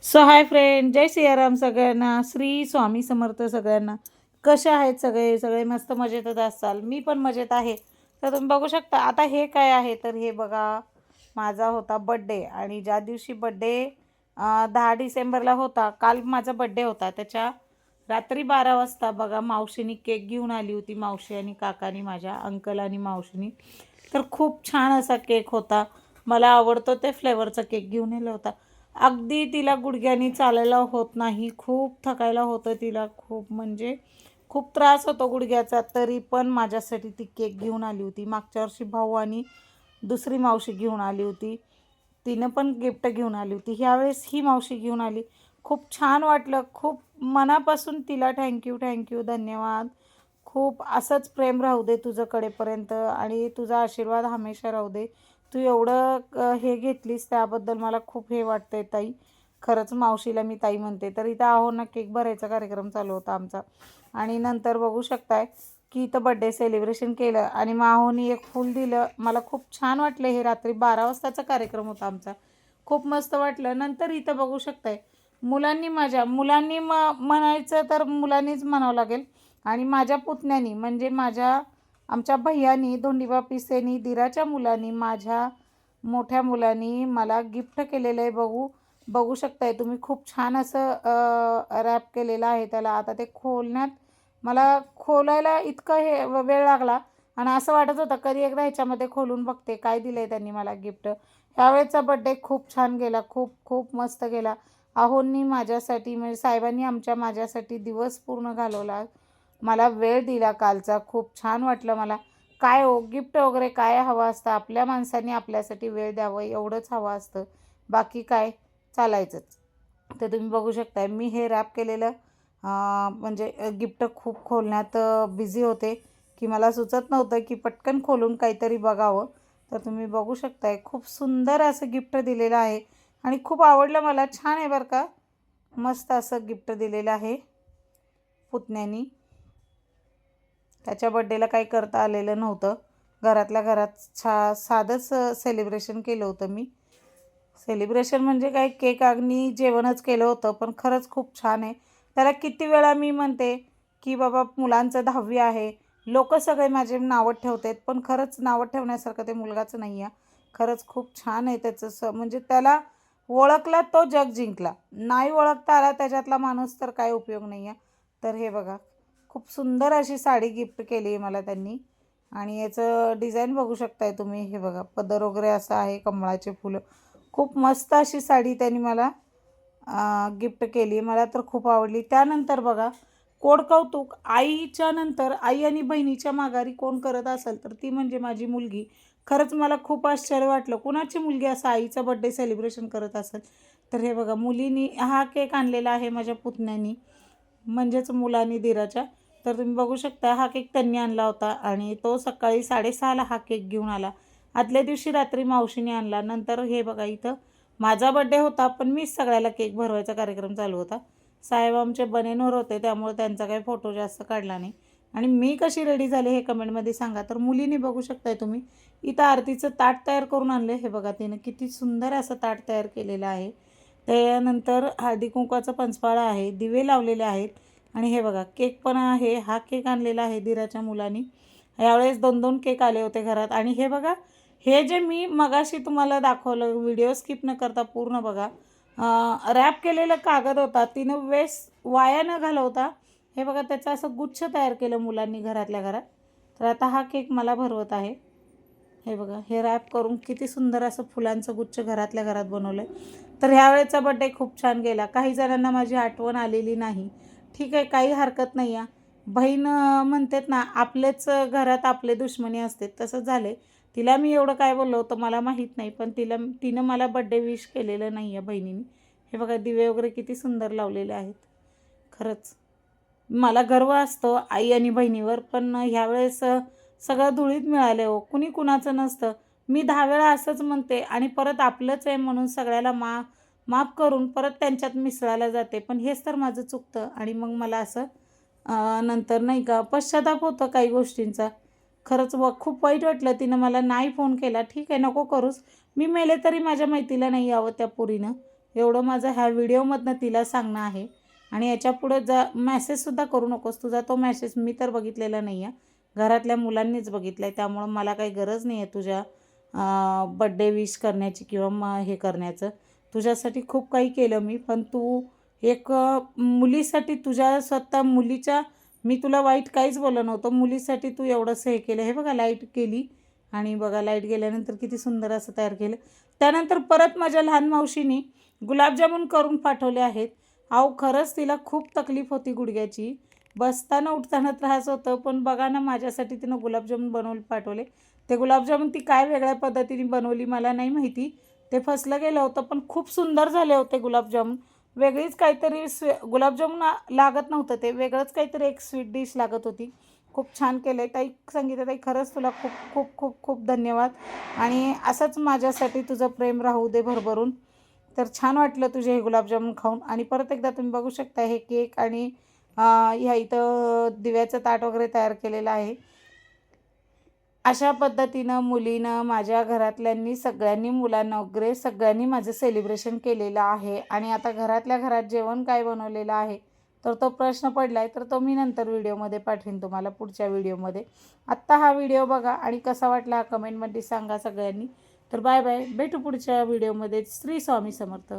So hi friend, जय सियाराम सगळ्यांना. श्री स्वामी समर्थ सगळ्यांना. कसे आहेत सगळे? सगळे मस्त मजेतच असाल. मी पण मजेत आहे. तर तुम्ही बघू शकता आता हे काय आहे, तर हे बघा माझा होता बड्डे. आणि ज्या दिवशी बड्डे 10 डिसेंबरला होता, काल माझा बड्डे होता. त्याच्या रात्री 12 वाजता बघा मावशीनी केक घेऊन आली होती. मावशी आणि काकानी, माझ्या अंकल आणि मावशीनी. तर खूप छान असा केक होता. मला आवडतो ते फ्लेवरचा केक घेऊन आला होता. अगदी तिला गुडघ्यानी चालायला होत नाही, खूप थकायला होतं तिला, खूप म्हणजे खूप त्रास होतो गुडघ्याचा. तरी पण माझ्यासाठी ती केक घेऊन आली होती. मागच्या वर्षी भाऊ आणि दुसरी मावशी घेऊन आली होती, तिनं पण गिफ्ट घेऊन आली होती. ह्यावेळेस ही मावशी घेऊन आली. खूप छान वाटलं. खूप मनापासून तिला थँक्यू थँक्यू, धन्यवाद. खूप असंच प्रेम राहू दे तुझ्याकडेपर्यंत आणि तुझा आशीर्वाद हमेशा राहू दे. तू एवढं हे घेतलीस त्याबद्दल मला खूप हे वाटतंय ताई. खरंच मावशीला मी ताई म्हणते. तर इथं आहो ना, केक भरायचा कार्यक्रम चालू होता आमचा. आणि नंतर बघू शकताय की इथं बड्डे सेलिब्रेशन केलं आणि माहोनी एक फूल दिलं. मला खूप छान वाटलं. हे रात्री 12 वाजताचा कार्यक्रम होता आमचा. खूप मस्त वाटलं. नंतर इथं बघू शकताय मुलांनी, माझ्या मुलांनी म्हणायचं तर मुलांनीच म्हणावं लागेल. आणि माझ्या पुतण्यानी म्हणजे आमच्या भैयानी, धोंडीबा पिसेनी, दिराच्या मुलांनी, माझ्या मोठ्या मुलांनी मला गिफ्ट केलेलं आहे. बघू शकताय तुम्ही. खूप छान असं रॅप केलेलं आहे त्याला. आता ते खोलण्यात मला खोलायला इतकं वेळ लागला आणि असं वाटत होतं कधी एकदा ह्याच्यामध्ये खोलून बघते काय दिलं आहे त्यांनी मला गिफ्ट. ह्यावेळेचा बड्डे खूप छान गेला, खूप खूप मस्त गेला. आहोंनी माझ्यासाठी म्हणजे साहेबांनी माझ्यासाठी दिवस पूर्ण घालवला. मला वेळ दिला कालचा. खूप छान वाटलं मला. काय हो, गिफ्ट वगैरे काय हवं असतं? आपल्या माणसांनी आपल्यासाठी वेळ द्यावं एवढंच हवं असतं, बाकी काय चालायचंच. तर तुम्ही बघू शकताय मी हे रॅप केलेलं म्हणजे गिफ्ट खूप खोलण्यात बिझी होते की मला सुचत नव्हतं की पटकन खोलून काहीतरी बघावं. तर तुम्ही बघू शकताय खूप सुंदर असं गिफ्ट दिलेलं आहे आणि खूप आवडलं मला. छान आहे बरं का. मस्त असं गिफ्ट दिलेलं आहे पुतण्यानी. त्याच्या बड्डेला काही करता आलेलं नव्हतं. घरातल्या घरात साधंच सेलिब्रेशन केलं होतं मी. सेलिब्रेशन म्हणजे काय, केक आणि जेवणच केलं होतं, पण खरंच खूप छान आहे. त्याला किती वेळा मी म्हणते की बाबा मुलांचं 10वी आहे. लोक सगळे माझे नावं ठेवतात, पण खरंच नावं ठेवण्यासारखं ते मुलगाचं नाही आहे. खरंच खूप छान आहे त्याचं म्हणजे त्याला ओळखला तो जग जिंकला. नाही ओळखता आला त्याच्यातला माणूस तर काय उपयोग नाही आहे. तर हे बघा खूप सुंदर अशी साडी गिफ्ट केली आहे मला त्यांनी. आणि याचं डिझाईन बघू शकताय तुम्ही. हे बघा पदर वगैरे असं आहे, कमळाचे फुलं. खूप मस्त अशी साडी त्यांनी मला गिफ्ट केली. मला तर खूप आवडली. त्यानंतर बघा कोड कौतुक, आईच्या नंतर आई आणि बहिणीच्या माघारी कोण करत असेल तर ती म्हणजे माझी मुलगी. खरंच मला खूप आश्चर्य वाटलं, कुणाची मुलगी असं आईचा बड्डे सेलिब्रेशन करत असेल. तर हे बघा मुलीनी हा केक आणलेला आहे माझ्या पुतण्यानी, म्हणजेच मुलांनी, दिराच्या. तर तुम्ही बघू शकता हा केक त्यांनी आणला होता आणि तो सकाळी 6:30ला हा केक घेऊन आला. आदल्या दिवशी रात्री मावशीने आणला. नंतर हे बघा इथं माझा बड्डे होता, पण मीच सगळ्याला केक भरवायचा कार्यक्रम चालू होता. साहेब आमचे बनेनवर होते त्यामुळे त्यांचा काही फोटो जास्त काढला नाही. आणि मी कशी रेडी झाले हे कमेंटमध्ये सांगा. तर मुलीने बघू शकताय तुम्ही इथं आरतीचं ताट तयार करून आणले. हे बघा तिनं किती सुंदर असं ताट तयार केलेलं आहे. त्यानंतर हळदी कुंकवाचा पंचपाळा आहे, दिवे लावलेले आहेत. आणि हे बघा केक पण आहे. हा केक आणलेला आहे दिराच्या मुलांनी. यावेळेस 2-2 केक आले होते घरात. आणि हे बघा हे जे मी मगाशी तुम्हाला दाखवलं, व्हिडिओ स्किप न करता पूर्ण बघा. रॅप केलेला कागद होता, तिनं वाया न घालवता हे बघा त्याचं असं गुच्छ तयार केलं मुलांनी घरातल्या घरात. तर आता हा केक मला भरवत आहे. हे बघा हे रॅप करून किती सुंदर असं फुलांचं गुच्छ घरातल्या घरात बनवलं आहे. तर ह्यावेळेचा बड्डे खूप छान गेला. काही जणांना माझी आठवण आलेली नाही, ठीक आहे, काही हरकत नाही आहे. बहीण म्हणतात ना, आपलेच घरात आपले दुश्मनी असते, तसंच झालं आहे. तिला मी एवढं काय बोललो होतं मला माहीत नाही, पण तिनं मला बड्डे विश केलेलं नाही आहे बहिणीने. हे बघा दिवे वगैरे किती सुंदर लावलेले आहेत. खरंच मला गर्व असतो आई आणि बहिणीवर, पण ह्यावेळेस सगळं धुळीत मिळालं हो. कुणी कुणाचं नसतं. मी 10 वेळा असंच म्हणते आणि परत आपलंच आहे म्हणून सगळ्याला माफ करून परत त्यांच्यात मिसळायला जाते. पण हेच तर माझं चुकतं आणि मग मला असं नंतर नाही का पश्चाताप होतं काही गोष्टींचा. खरंच खूप वाईट वाटलं. तिनं मला नाही फोन केला. ठीक आहे नको करूस, मी मेले तरी माझ्या मैत्रीला नाही यावं त्या पोरीनं. एवढं माझं ह्या व्हिडिओमधनं तिला सांगणं आहे. आणि याच्यापुढं मेसेजसुद्धा करू नकोस. तुझा तो मेसेज मी तर बघितलेला नाही आहे, घरातल्या मुलांनीच बघितला आहे. त्यामुळं मला काही गरज नाही आहे तुझ्या बड्डे विश करण्याची किंवा हे करण्याचं. तुझ्यासाठी खूप काही केलं मी, पण तू एक मुलीसाठी, तुझ्या स्वतः मुलीच्या, मी तुला वाईट काहीच बोललं नव्हतं, मुलीसाठी तू एवढंसं हे केलं. हे बघा लाईट केली आणि बघा लाईट गेल्यानंतर किती सुंदर असं तयार केलं. त्यानंतर परत माझ्या लहान मावशीनी गुलाबजामुन करून पाठवले आहेत. अहो खरंच तिला खूप तकलीफ होती गुडघ्याची, बसताना उठताना त्रास होतं, पण बघा ना माझ्यासाठी तिनं गुलाबजामुन बनवून पाठवले. ते गुलाबजामुन ती काय वेगळ्या पद्धतीने बनवली मला नाही माहिती, ते फसलं गेलं होतं, पण खूप सुंदर झाले होते गुलाबजामुन. वेगळीच काहीतरी गुलाबजामुन लागत नव्हतं, ते वेगळंच काहीतरी एक स्वीट डिश लागत होती. खूप छान केलं आहे ताई. संगीता ताई खरंच तुला खूप खूप खूप खूप धन्यवाद. आणि असंच माझ्यासाठी तुझं प्रेम राहू दे भरभरून. तर छान वाटलं तुझे हे गुलाबजामुन खाऊन. आणि परत एकदा तुम्ही बघू शकता हे केक आणि ह्या इथं दिव्याचं ताट वगैरे तयार केलेलं आहे. अशा पद्धतीनं मुलीनं, माझ्या घरातल्यांनी, सगळ्यांनी, मुलांना वगैरे सगळ्यांनी माझं सेलिब्रेशन केलेलं आहे. आणि आता घरातल्या घरात जेवण काय बनवलेलं आहे तर तो प्रश्न पडला आहे, तर तो मी नंतर व्हिडिओमध्ये पाठवीन तुम्हाला, पुढच्या व्हिडिओमध्ये. आत्ता हा व्हिडिओ बघा आणि कसा वाटला हा कमेंटमध्ये सांगा सगळ्यांनी. तर बाय बाय, भेटू पुढच्या व्हिडिओमध्ये. श्री स्वामी समर्थ.